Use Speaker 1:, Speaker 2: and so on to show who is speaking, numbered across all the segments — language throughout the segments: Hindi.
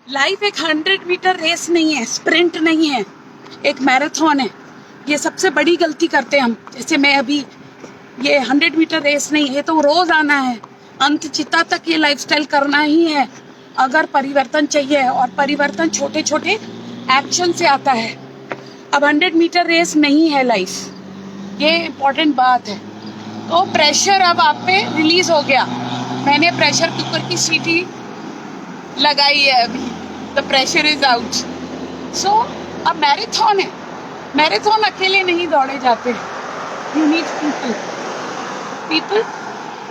Speaker 1: लाइफ एक 100 मीटर रेस नहीं है, स्प्रिंट नहीं है, एक मैराथन है। ये सबसे बड़ी गलती करते हैं हम। जैसे मैं अभी, ये 100 मीटर रेस नहीं है, तो रोज आना है, अंत चिता तक ये लाइफस्टाइल करना ही है अगर परिवर्तन चाहिए। और परिवर्तन छोटे छोटे एक्शन से आता है। अब 100 मीटर रेस नहीं है लाइफ, ये इम्पोर्टेंट बात है। तो प्रेशर अब आप पे रिलीज हो गया। मैंने प्रेशर कुकर की सीटी लगाई है अभी, the pressure is out. So अब मैराथन है, मैराथन अकेले नहीं दौड़े जाते। You need people,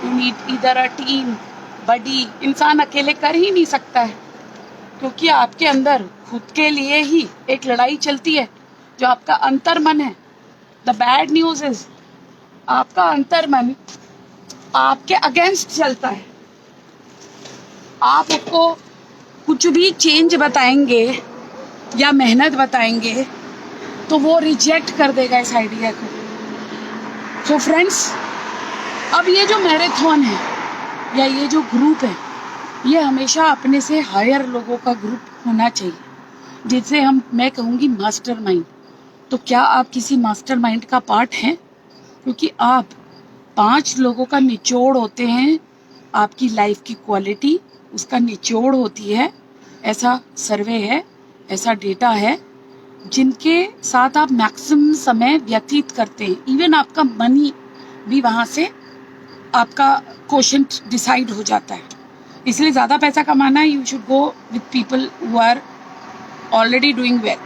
Speaker 1: you need either a team, buddy. इंसान अकेले कर ही नहीं सकता है, क्योंकि आपके अंदर खुद के लिए ही एक लड़ाई चलती है, जो आपका अंतर्मन है। द बैड न्यूज इज आपका अंतर्मन आपके अगेंस्ट चलता है। आप उसको कुछ भी चेंज बताएंगे या मेहनत बताएंगे तो वो रिजेक्ट कर देगा इस आइडिया को। सो फ्रेंड्स, अब ये जो मैराथन है या ये जो ग्रुप है, ये हमेशा अपने से हायर लोगों का ग्रुप होना चाहिए, जिसे मैं कहूँगी मास्टरमाइंड। तो क्या आप किसी मास्टरमाइंड का पार्ट हैं? क्योंकि आप 5 लोगों का निचोड़ होते हैं। आपकी लाइफ की क्वालिटी उसका निचोड़ होती है। ऐसा सर्वे है, ऐसा डेटा है, जिनके साथ आप मैक्सिमम समय व्यतीत करते हैं। इवन आपका मनी भी वहाँ से आपका क्वोशंट डिसाइड हो जाता है। इसलिए ज़्यादा पैसा कमाना है, you should go with people who are already doing well.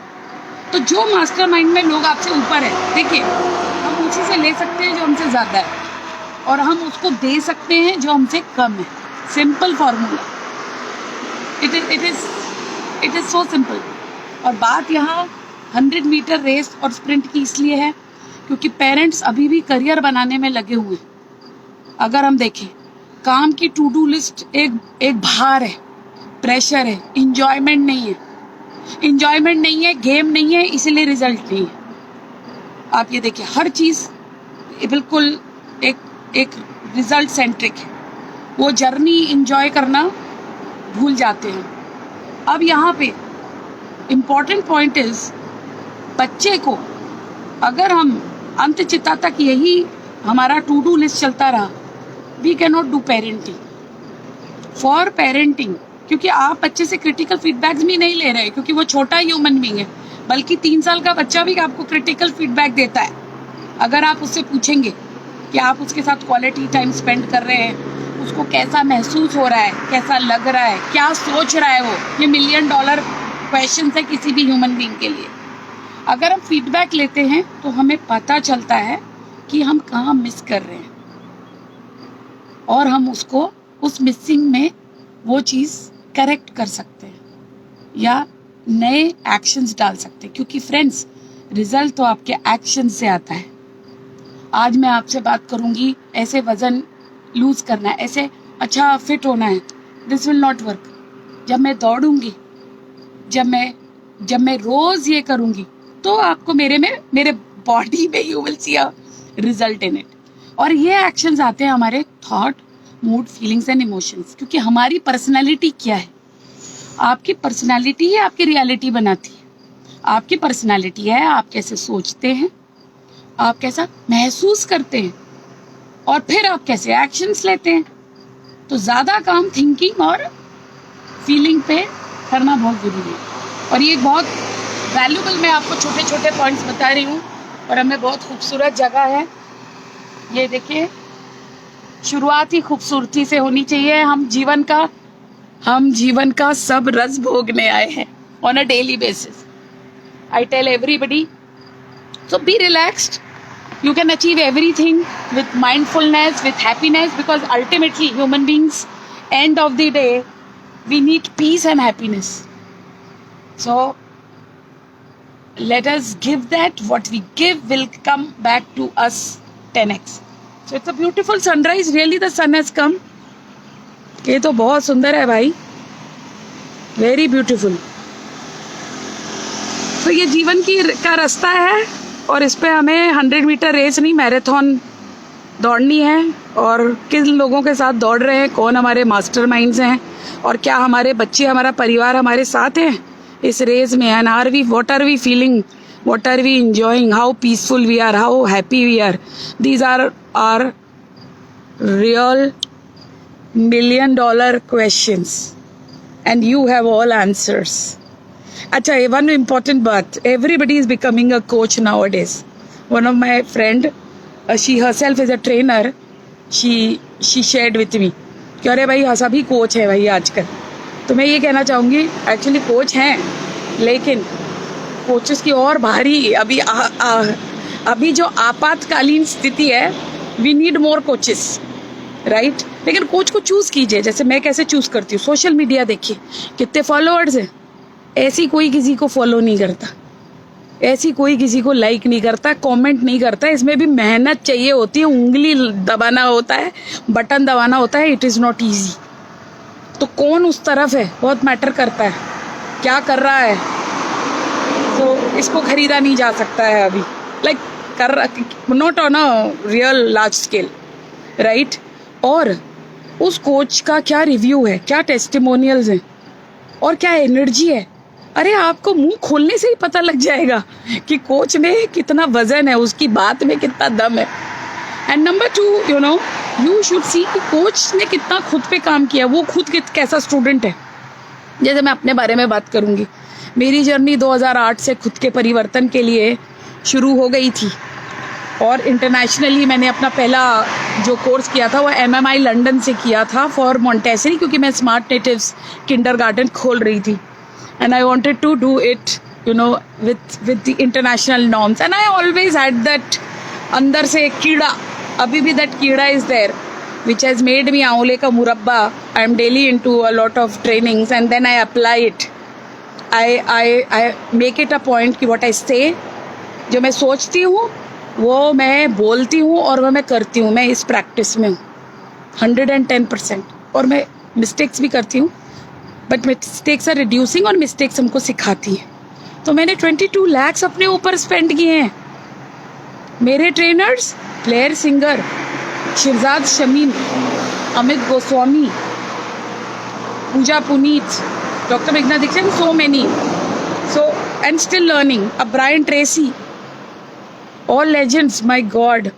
Speaker 1: तो जो मास्टरमाइंड में लोग आपसे ऊपर है, देखिए, हम उसी से ले सकते हैं जो हमसे ज़्यादा है, और हम उसको दे सकते हैं जो हमसे कम है। Simple formula, it is so simple. और बात यहाँ 100 मीटर रेस और स्प्रिंट की इसलिए है क्योंकि पेरेंट्स अभी भी करियर बनाने में लगे हुए हैं। अगर हम देखें, काम की टू डू लिस्ट एक भार है, प्रेशर है, इंजॉयमेंट नहीं है। इंजॉयमेंट नहीं है, गेम नहीं है, इसीलिए रिजल्ट नहीं है। आप ये देखिए, हर चीज़ बिल्कुल एक रिजल्ट सेंट्रिक है। वो जर्नी इंजॉय करना भूल जाते हैं। अब यहाँ पे इम्पॉर्टेंट पॉइंट इज, बच्चे को अगर हम अंतचिता तक यही हमारा टू डू लिस्ट चलता रहा, we can not do parenting. For parenting, क्योंकि आप बच्चे से क्रिटिकल फीडबैक्स भी नहीं ले रहे, क्योंकि वो छोटा ह्यूमन बीइंग है, बल्कि 3 साल का बच्चा भी आपको क्रिटिकल फीडबैक देता है। अगर आप उससे पूछेंगे कि आप उसके साथ क्वालिटी टाइम स्पेंड कर रहे हैं, उसको कैसा महसूस हो रहा है, कैसा लग रहा है, क्या सोच रहा है वो, ये $1,000,000 क्वेश्चन है किसी भी ह्यूमन बीइंग के लिए। अगर हम फीडबैक लेते हैं तो हमें पता चलता है कि हम कहाँ मिस कर रहे हैं, और हम उसको उस मिसिंग में वो चीज़ करेक्ट कर सकते हैं या नए एक्शंस डाल सकते हैं। क्योंकि फ्रेंड्स, रिजल्ट तो आपके एक्शन से आता है। आज मैं आपसे बात करूंगी ऐसे वजन लूज करना है, ऐसे अच्छा फिट होना है, दिस विल नॉट वर्क। जब मैं दौड़ूंगी, जब मैं रोज ये करूंगी, तो आपको मेरे बॉडी में you will see a result in it. और ये एक्शंस आते हैं हमारे thought, mood, feelings and emotions. क्योंकि हमारी पर्सनैलिटी क्या है, आपकी पर्सनैलिटी ही आपकी रियलिटी बनाती है। आपकी पर्सनैलिटी है आप कैसे सोचते हैं, आप कैसा महसूस करते हैं, और फिर आप कैसे एक्शंस लेते हैं। तो ज़्यादा काम थिंकिंग और फीलिंग पे करना बहुत ज़रूरी है। और ये बहुत वैल्यूबल, मैं आपको छोटे छोटे पॉइंट्स बता रही हूँ, और हमें बहुत खूबसूरत जगह है। ये देखिए, शुरुआत ही खूबसूरती से होनी चाहिए। हम जीवन का सब रस भोगने आए हैं on a daily basis. I tell everybody, so be relaxed. You can achieve everything with mindfulness, with happiness, because ultimately human beings, end of the day, we need peace and happiness. So let us give that. What we give will come back to us 10x. So it's a beautiful sunrise. Really, the sun has come. ये तो बहुत सुंदर है भाई, वेरी ब्यूटीफुल। तो ये जीवन का रास्ता है, और इस पे हमें 100 मीटर रेस नहीं, मैराथन दौड़नी है और किन लोगों के साथ दौड़ रहे हैं, कौन हमारे मास्टरमाइंड्स हैं और क्या हमारे बच्चे, हमारा परिवार हमारे साथ हैं इस रेस में. And what are we feeling, what are we enjoying, how peaceful we are, how happy we are. These are our real $1 million questions and you have all answers. Acha, one important baat, everybody is becoming a coach nowadays. One of my friend, she herself is a trainer. She shared with me कि अरे भाई सभी कोच है भाई आजकल. तो मैं ये कहना चाहूँगी, एक्चुअली कोच हैं लेकिन कोचेस की और भारी अभी जो आपातकालीन स्थिति है, we need more coaches, right. लेकिन कोच को चूज़ कीजिए. जैसे मैं कैसे चूज़ करती हूँ, सोशल मीडिया देखिए कितने फॉलोअर्स हैं. ऐसी कोई किसी को फॉलो नहीं करता, ऐसी कोई किसी को लाइक नहीं करता, कमेंट नहीं करता. इसमें भी मेहनत चाहिए होती है, उंगली दबाना होता है, बटन दबाना होता है. It is not easy. तो कौन उस तरफ है बहुत मैटर करता है, क्या कर रहा है. तो इसको खरीदा नहीं जा सकता है अभी, like not on a real large scale, right. और उस कोच का क्या रिव्यू है, क्या टेस्टिमोनियल्स हैं और क्या एनर्जी है. अरे आपको मुंह खोलने से ही पता लग जाएगा कि कोच में कितना वजन है, उसकी बात में कितना दम है. And number 2, you should see कि कोच ने कितना खुद पे काम किया, वो खुद कैसा स्टूडेंट है. जैसे मैं अपने बारे में बात करूँगी, मेरी जर्नी 2008 से खुद के परिवर्तन के लिए शुरू हो गई थी और इंटरनेशनली मैंने अपना पहला जो कोर्स किया था वो MMI लंदन से किया था फॉर मोंटेसरी, क्योंकि मैं स्मार्ट नेटिव्स किंडरगार्टन खोल रही थी. And I wanted to do it, with the international norms. And I always had that अंदर से कीड़ा, अभी भी that कीड़ा is there, which has made me आंवले का मुरब्बा. I am daily into a lot of trainings and then I apply it. I make it a point कि what I say, जो मैं सोचती हूँ वो मैं बोलती हूँ और वो मैं करती हूँ. मैं इस प्रैक्टिस में हूँ 110%. और मैं मिस्टेक्स भी करती हूँ, बट मिस्टेक्स आर रिड्यूसिंग और मिस्टेक्स हमको सिखाती हैं. तो मैंने 22 lakhs अपने ऊपर स्पेंड किए हैं. मेरे trainers, player singer Shivjad Shamim, Amit Goswami, Puja Puneet, doctor मेघना Dixit, so many. So and still learning. अब Brian Tracy, all legends. My god,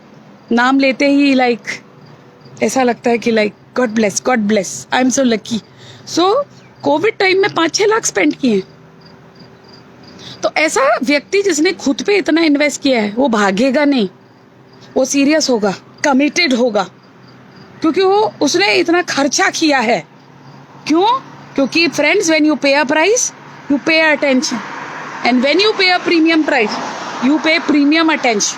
Speaker 1: नाम लेते ही ऐसा लगता है कि god bless, I am so lucky. So Covid time में 5-6 लाख स्पेंड किए हैं. तो ऐसा व्यक्ति जिसने खुद पे इतना इन्वेस्ट किया है वो भागेगा नहीं, वो सीरियस होगा, कमिटेड होगा, क्योंकि उसने इतना खर्चा किया है. क्यों? क्योंकि friends, when you pay a price you pay attention, and when you pay a premium price you pay premium attention.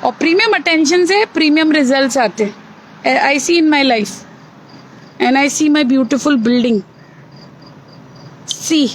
Speaker 1: और प्रीमियम अटेंशन से प्रीमियम रिजल्ट्स आते हैं. I see in my life and I see my beautiful building. See